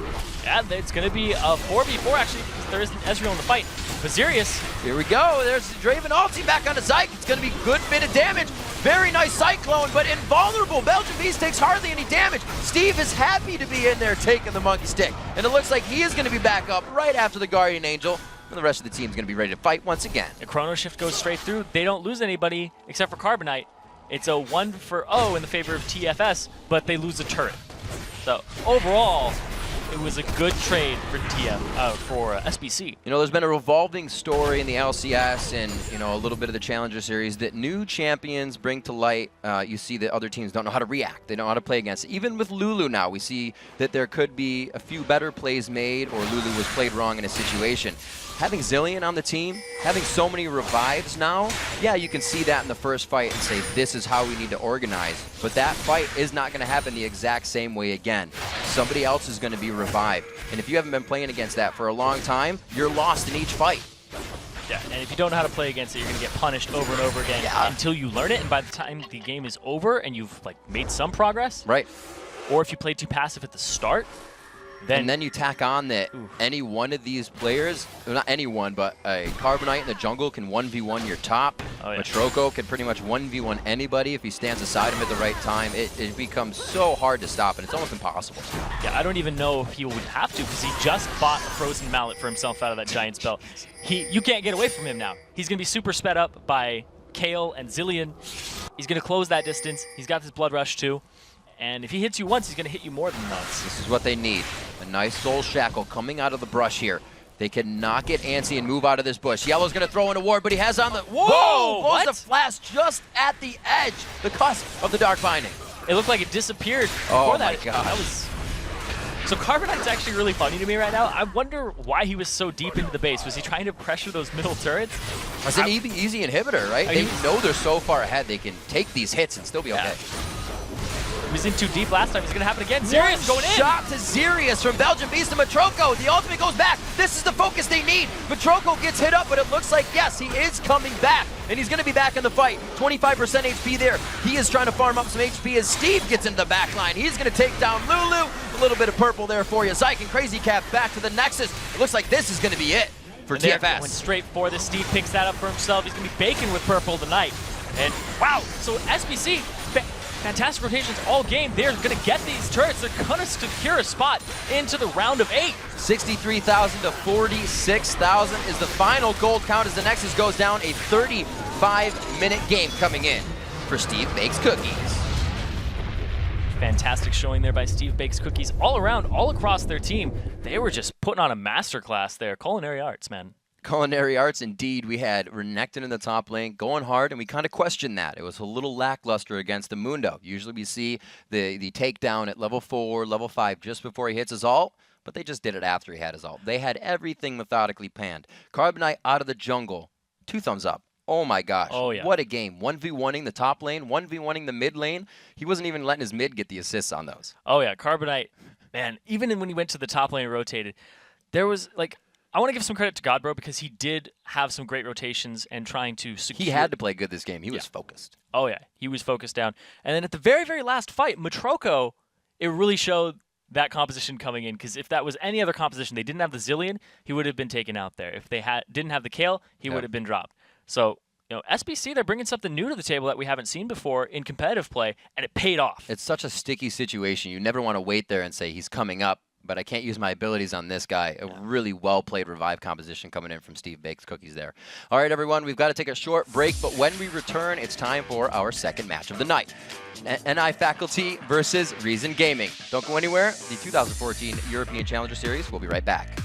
Yeah, it's going to be a 4v4 actually, because there isn't Ezreal in the fight. But Xerius, Here we go. There's Draven ulti back on the Zyke. It's going to be a good bit of damage. Very nice Cyclone, but invulnerable. Belgian Beast takes hardly any damage. Steve is happy to be in there taking the Monkey Stick. And it looks like he is going to be back up right after the Guardian Angel. And the rest of the team is going to be ready to fight once again. the Chrono Shift goes straight through. They don't lose anybody except for Carbonite. It's a 1-0 in the favor of TFS, but they lose a turret. So overall, it was a good trade for SBC. You know, there's been a revolving story in the LCS and, you know, a little bit of the Challenger Series that new champions bring to light. You see that other teams don't know how to react. They don't know how to play against it. Even with Lulu now, we see that there could be a few better plays made or Lulu was played wrong in a situation. Having Zillion on the team, having so many revives now, yeah, you can see that in the first fight and say, this is how we need to organize. But that fight is not going to happen the exact same way again. Somebody else is going to be revived. And if you haven't been playing against that for a long time, you're lost in each fight. Yeah, and if you don't know how to play against it, you're going to get punished over and over again until you learn it. And by the time the game is over and you've like made some progress, Right. or if you played too passive at the start, And then you tack on that any one of these players, well, not anyone, but a Carbonite in the jungle can 1v1 your top. Oh, yeah. Matroko can pretty much 1v1 anybody if he stands beside him at the right time. It becomes so hard to stop, and it's almost impossible. yeah, I don't even know if he would have to because he just bought a Frozen Mallet for himself out of that Giant's Belt. You can't get away from him now. He's going to be super sped up by Kale and Zillion. He's going to close that distance. He's got this Blood Rush too. And if he hits you once, he's going to hit you more than once. This is what they need. A nice Soul Shackle coming out of the brush here. They can knock it antsy and move out of this bush. Yellow's going to throw in a ward, but he has on the... Whoa! What? Blows the flash just at the edge, the cusp of the Dark Binding. It looked like it disappeared Oh before my that. gosh. That was So Carbonite's actually really funny to me right now. I wonder why he was so deep into the base. Was he trying to pressure those middle turrets? It's an easy inhibitor, right? They know they're so far ahead, they can take these hits and still be okay. He was in too deep last time. He's going to happen again. Zirius going in. Shot to Zirius from Belgian Beast to Matroko. The ultimate goes back. This is the focus they need. Matroko gets hit up, but it looks like, yes, he is coming back. And he's going to be back in the fight. 25% HP there. He is trying to farm up some HP as Steve gets into the back line. He's going to take down Lulu. A little bit of purple there for you. Zyke and Crazy Cat back to the Nexus. It looks like this is going to be it for TFS. Went straight for this. Steve picks that up for himself. He's going to be baking with purple tonight. And wow, so SBC, fantastic rotations all game. They're going to get these turrets. They're going to secure a spot into the round of 8. 63,000 to 46,000 is the final gold count as the Nexus goes down. A 35-minute game coming in for Steve Bakes Cookies. Fantastic showing there by Steve Bakes Cookies all around, all across their team. They were just putting on a masterclass there. Culinary arts, man. Culinary arts, indeed. We had Renekton in the top lane going hard, and we kind of questioned that. It was a little lackluster against the Mundo. Usually we see the takedown at level 4, level 5 just before he hits his ult, but they just did it after he had his ult. They had everything methodically planned. Carbonite out of the jungle. 2 thumbs up. Oh my gosh. Oh, yeah. What a game. 1v1ing the top lane, 1v1ing the mid lane. He wasn't even letting his mid get the assists on those. Oh, yeah. Carbonite, man, even when he went to the top lane and rotated, there was, like, I want to give some credit to Godbro because he did have some great rotations and trying to secure. He had to play good this game. He was focused. Oh, yeah. He was focused down. And then at the very, very last fight, Matroko, it really showed that composition coming in, because if that was any other composition, they didn't have the Zillion, he would have been taken out there. If they didn't have the Kale, he would have been dropped. So, you know, SBC, they're bringing something new to the table that we haven't seen before in competitive play, and it paid off. It's such a sticky situation. You never want to wait there and say he's coming up, but I can't use my abilities on this guy. A really well-played revive composition coming in from Steve Bakes Cookies there. All right, everyone, we've got to take a short break, but when we return, it's time for our second match of the night. NI Faculty versus Reason Gaming. Don't go anywhere. The 2014 European Challenger Series. We'll be right back.